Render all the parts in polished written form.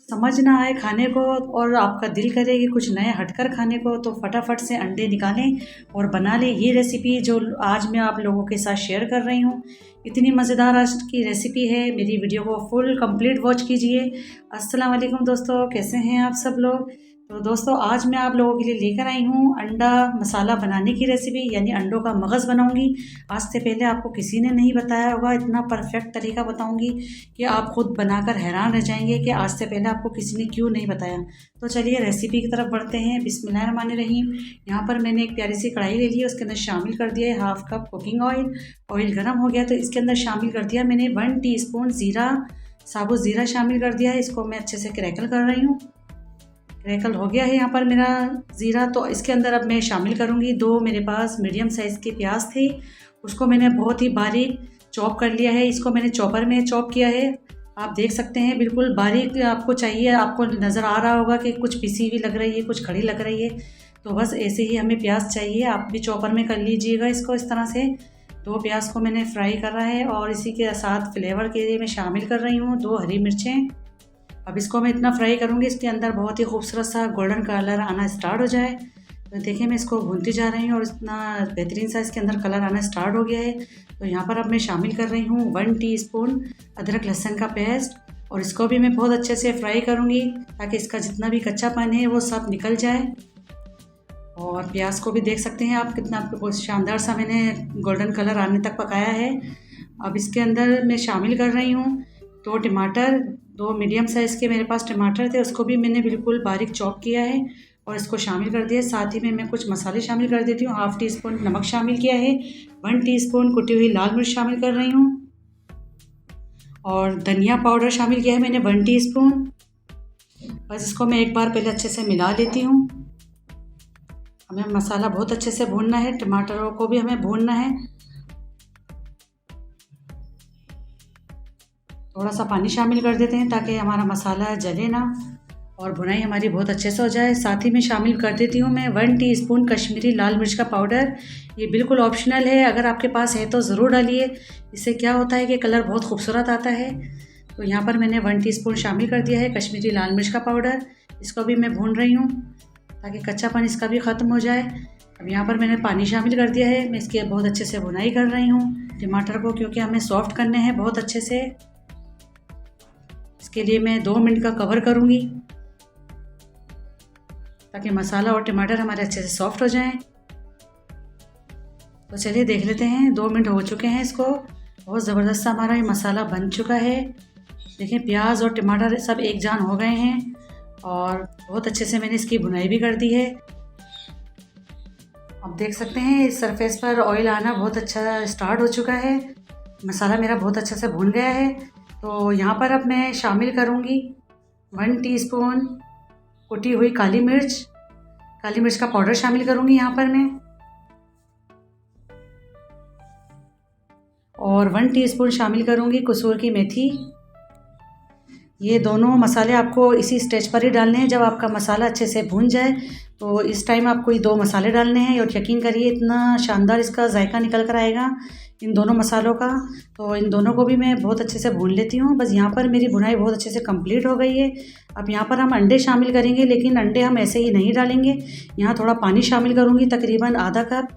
समझ ना आए खाने को और आपका दिल करे कि कुछ नया हटकर खाने को, तो फटाफट से अंडे निकालें और बना लें ये रेसिपी जो आज मैं आप लोगों के साथ शेयर कर रही हूँ। इतनी मज़ेदार आज की रेसिपी है, मेरी वीडियो को फुल कंप्लीट वॉच कीजिए। अस्सलाम वालेकुम दोस्तों, कैसे हैं आप सब लोग। तो दोस्तों आज मैं आप लोगों के लिए लेकर आई हूँ अंडा मसाला बनाने की रेसिपी, यानी अंडों का मगज़ बनाऊंगी। आज से पहले आपको किसी ने नहीं बताया होगा, इतना परफेक्ट तरीका बताऊंगी कि आप खुद बनाकर हैरान रह जाएंगे कि आज से पहले आपको किसी ने क्यों नहीं बताया। तो चलिए रेसिपी की तरफ बढ़ते हैं। बिस्मिल्लाहिर्रहमानिर्रहीम। यहाँ पर मैंने एक प्यारी सी कढ़ाई ले ली है, उसके अंदर शामिल कर दिया है half cup cooking oil. Oil गर्म हो गया तो इसके अंदर शामिल कर दिया मैंने 1 टीस्पून ज़ीरा, साबुत ज़ीरा शामिल कर दिया है। इसको मैं अच्छे से क्रैकल कर रही हूँ। क्रैकल हो गया है यहाँ पर मेरा ज़ीरा। तो इसके अंदर अब मैं शामिल करूँगी 2 मेरे पास मीडियम साइज़ के प्याज थे, उसको मैंने बहुत ही बारीक चॉप कर लिया है। इसको मैंने चॉपर में चॉप किया है। आप देख सकते हैं बिल्कुल बारीक आपको चाहिए। आपको नज़र आ रहा होगा कि कुछ पिसी हुई लग रही है, कुछ खड़ी लग रही है, तो बस ऐसे ही हमें प्याज चाहिए। आप भी चॉपर में कर लीजिएगा इसको इस तरह से। 2 प्याज को मैंने फ्राई कर रहा है और इसी के साथ फ्लेवर के लिए मैं शामिल कर रही हूँ 2 हरी मिर्चें। अब इसको मैं इतना फ्राई करूँगी इसके अंदर बहुत ही खूबसूरत सा गोल्डन कलर आना स्टार्ट हो जाए। तो देखिए मैं इसको भूनती जा रही हूँ और इतना बेहतरीन सा इसके अंदर कलर आना स्टार्ट हो गया है। तो यहाँ पर अब मैं शामिल कर रही हूँ 1 टीस्पून अदरक लहसुन का पेस्ट, और इसको भी मैं बहुत अच्छे से फ्राई करूँगी ताकि इसका जितना भी कच्चापन है वो सब निकल जाए। और प्याज को भी देख सकते हैं आप कितना शानदार सा मैंने गोल्डन कलर आने तक पकाया है। अब इसके अंदर मैं शामिल कर रही हूँ 2 टमाटर, 2 मीडियम साइज़ के मेरे पास टमाटर थे, उसको भी मैंने बिल्कुल बारीक चॉप किया है और इसको शामिल कर दिया। साथ ही में मैं कुछ मसाले शामिल कर देती हूँ। हाफ़ टी स्पून नमक शामिल किया है, 1 टीस्पून कुटी हुई लाल मिर्च शामिल कर रही हूँ और धनिया पाउडर शामिल किया है मैंने 1 टीस्पून। बस इसको मैं एक बार पहले अच्छे से मिला लेती हूँ। हमें मसाला बहुत अच्छे से भूनना है, टमाटरों को भी हमें भूनना है। थोड़ा सा पानी शामिल कर देते हैं ताकि हमारा मसाला जले ना और भुनाई हमारी बहुत अच्छे से हो जाए। साथ ही में शामिल कर देती हूँ मैं 1 टीस्पून कश्मीरी लाल मिर्च का पाउडर। ये बिल्कुल ऑप्शनल है, अगर आपके पास है तो ज़रूर डालिए। इससे क्या होता है कि कलर बहुत खूबसूरत आता है। तो यहाँ पर मैंने 1 टीस्पून शामिल कर दिया है कश्मीरी लाल मिर्च का पाउडर। इसको भी मैं भून रही हूँ ताकि कच्चापन इसका भी ख़त्म हो जाए। अब यहाँ पर मैंने पानी शामिल कर दिया है। मैं इसकी बहुत अच्छे से भुनाई कर रही हूँ टमाटर को, क्योंकि हमें सॉफ्ट करने हैं बहुत अच्छे से। इसके लिए मैं 2 मिनट का कवर करूँगी ताकि मसाला और टमाटर हमारे अच्छे से सॉफ्ट हो जाएं। तो चलिए देख लेते हैं, 2 मिनट हो चुके हैं। इसको बहुत ज़बरदस्त सा हमारा ये मसाला बन चुका है। देखिए प्याज और टमाटर सब एक जान हो गए हैं और बहुत अच्छे से मैंने इसकी भुनाई भी कर दी है। अब देख सकते हैं इस सरफेस पर ऑयल आना बहुत अच्छा स्टार्ट हो चुका है। मसाला मेरा बहुत अच्छे से भुन गया है। तो यहाँ पर अब मैं शामिल करूँगी 1 टीस्पून कुटी हुई काली मिर्च का पाउडर शामिल करूँगी यहाँ पर मैं, और 1 टीस्पून शामिल करूँगी कसूर की मेथी। ये दोनों मसाले आपको इसी स्टेज पर ही डालने हैं जब आपका मसाला अच्छे से भून जाए। तो इस टाइम आपको ये 2 मसाले डालने हैं और यकीन करिए इतना शानदार इसका जायका निकल कर आएगा इन दोनों मसालों का। तो इन दोनों को भी मैं बहुत अच्छे से भून लेती हूँ। बस यहाँ पर मेरी भुनाई बहुत अच्छे से कंप्लीट हो गई है। अब यहाँ पर हम अंडे शामिल करेंगे, लेकिन अंडे हम ऐसे ही नहीं डालेंगे। यहाँ थोड़ा पानी शामिल करूँगी, तकरीबन आधा कप।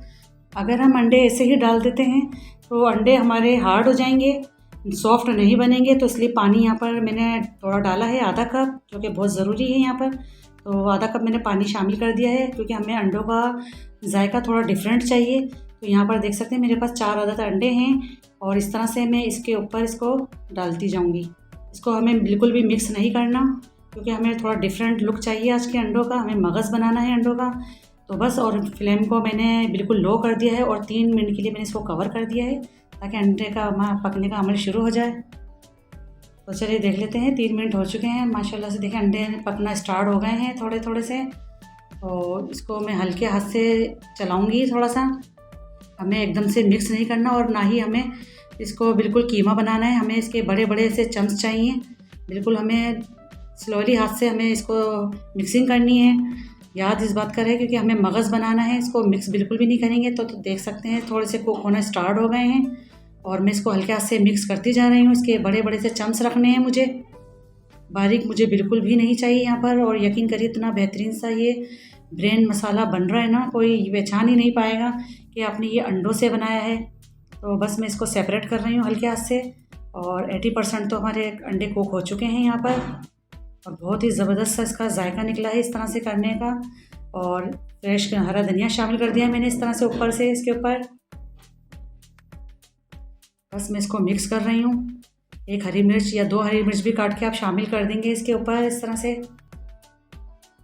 अगर हम अंडे ऐसे ही डाल देते हैं तो अंडे हमारे हार्ड हो जाएंगे, सॉफ्ट नहीं बनेंगे। तो इसलिए पानी यहाँ पर मैंने थोड़ा डाला है, आधा कप, जो कि बहुत ज़रूरी है यहाँ पर। तो आधा कप मैंने पानी शामिल कर दिया है क्योंकि हमें अंडों का जायका थोड़ा डिफरेंट चाहिए। तो यहाँ पर देख सकते हैं मेरे पास 4 आधा अंडे हैं और इस तरह से मैं इसके ऊपर इसको डालती जाऊँगी। इसको हमें बिल्कुल भी मिक्स नहीं करना क्योंकि हमें थोड़ा डिफरेंट लुक चाहिए आज के अंडों का। हमें मगज़ बनाना है अंडों का। तो बस, और फ्लेम को मैंने बिल्कुल लो कर दिया है और 3 मिनट के लिए मैंने इसको कवर कर दिया है ताकि अंडे का पकने का अमल शुरू हो जाए। तो चलिए देख लेते हैं, 3 मिनट हो चुके हैं माशाल्लाह से। देखें अंडे पकना स्टार्ट हो गए हैं थोड़े थोड़े से। तो इसको मैं हल्के हाथ से चलाऊंगी थोड़ा सा। हमें एकदम से मिक्स नहीं करना और ना ही हमें इसको बिल्कुल कीमा बनाना है। हमें इसके बड़े बड़े से चम्स चाहिए। बिल्कुल हमें स्लोली हाथ से हमें इसको मिक्सिंग करनी है। याद इस बात का है क्योंकि हमें मगज़ बनाना है। इसको मिक्स बिल्कुल भी नहीं करेंगे तो देख सकते हैं थोड़े से कुक होना स्टार्ट हो गए हैं और मैं इसको हल्के हाथ से मिक्स करती जा रही हूँ। इसके बड़े बड़े से चम्स रखने हैं मुझे। बारीक मुझे बिल्कुल भी नहीं चाहिए यहाँ पर। और यकीन करिए इतना बेहतरीन सा ये ब्रेन मसाला बन रहा है ना, कोई पहचान ही नहीं पाएगा कि आपने ये अंडों से बनाया है। तो बस मैं इसको सेपरेट कर रही हूँ हल्के हाथ से। और 80% तो हमारे अंडे कुक हो चुके हैं यहाँ पर। और बहुत ही ज़बरदस्त सा इसका जायका निकला है इस तरह से करने का। और फ्रेश हरा धनिया शामिल कर दिया मैंने इस तरह से ऊपर से इसके ऊपर। बस मैं इसको मिक्स कर रही हूँ। एक हरी मिर्च या 2 हरी मिर्च भी काट के आप शामिल कर देंगे इसके ऊपर इस तरह से।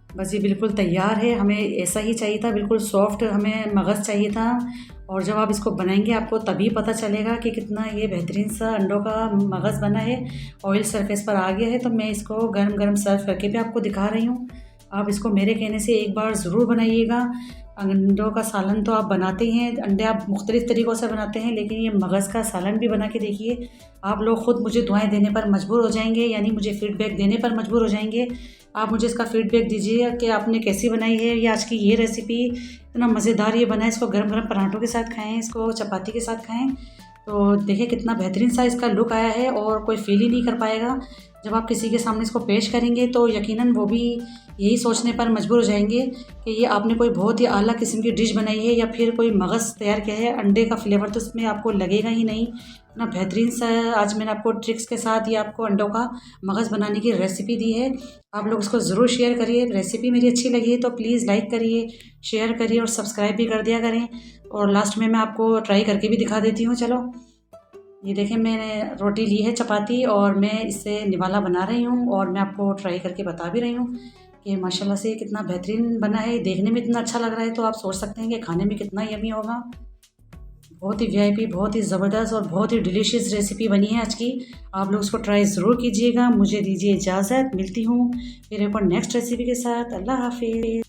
बस ये बिल्कुल तैयार है। हमें ऐसा ही चाहिए था, बिल्कुल सॉफ्ट हमें मगज़ चाहिए था। और जब आप इसको बनाएंगे आपको तभी पता चलेगा कि कितना ये बेहतरीन सा अंडों का मगज़ बना है। ऑयल सरफेस पर आ गया है तो मैं इसको गरम गरम सर्व करके भी आपको दिखा रही हूँ। आप इसको मेरे कहने से एक बार ज़रूर बनाइएगा। अंडों का सालन तो आप बनाते ही हैं, अंडे आप मुख्तलिफ़ तरीक़ों से बनाते हैं, लेकिन ये मगज़ का सालन भी बना के देखिए। आप लोग ख़ुद मुझे दुआएं देने पर मजबूर हो जाएंगे, यानी मुझे फ़ीडबैक देने पर मजबूर हो जाएंगे। आप मुझे इसका फ़ीडबैक दीजिए कि आपने कैसी बनाई है ये आज की ये रेसिपी। इतना मज़ेदार ये बना है, इसको गरम गरम पराठों के साथ खाएँ, इसको चपाती के साथ खाएँ। तो देखिए कितना बेहतरीन सा इसका लुक आया है। और कोई फील ही नहीं कर पाएगा जब आप किसी के सामने इसको पेश करेंगे, तो यकीनन वो भी यही सोचने पर मजबूर हो जाएंगे कि ये आपने कोई बहुत ही आला किस्म की डिश बनाई है या फिर कोई मगज़ तैयार किया है। अंडे का फ्लेवर तो इसमें आपको लगेगा ही नहीं। इतना बेहतरीन सा आज मैंने आपको ट्रिक्स के साथ ये आपको अंडों का मगज़ बनाने की रेसिपी दी है। आप लोग इसको ज़रूर शेयर करिए। रेसिपी मेरी अच्छी लगी है तो प्लीज़ लाइक करिए, शेयर करिए और सब्सक्राइब भी कर दिया करें। और लास्ट में मैं आपको ट्राई करके भी दिखा देती हूँ। चलो ये देखें, मैंने रोटी ली है चपाती और मैं इससे निवाला बना रही हूँ और मैं आपको ट्राई करके बता भी रही हूँ कि माशाल्लाह से कितना बेहतरीन बना है। देखने में इतना अच्छा लग रहा है तो आप सोच सकते हैं कि खाने में कितना यम्मी होगा। बहुत ही वीआईपी, बहुत ही ज़बरदस्त और बहुत ही डिलीशियस रेसिपी बनी है आज की। आप लोग उसको ट्राई ज़रूर कीजिएगा। मुझे दीजिए इजाज़त, मिलती हूँ फिर एक और नेक्स्ट रेसिपी के साथ। अल्लाह हाफिज़।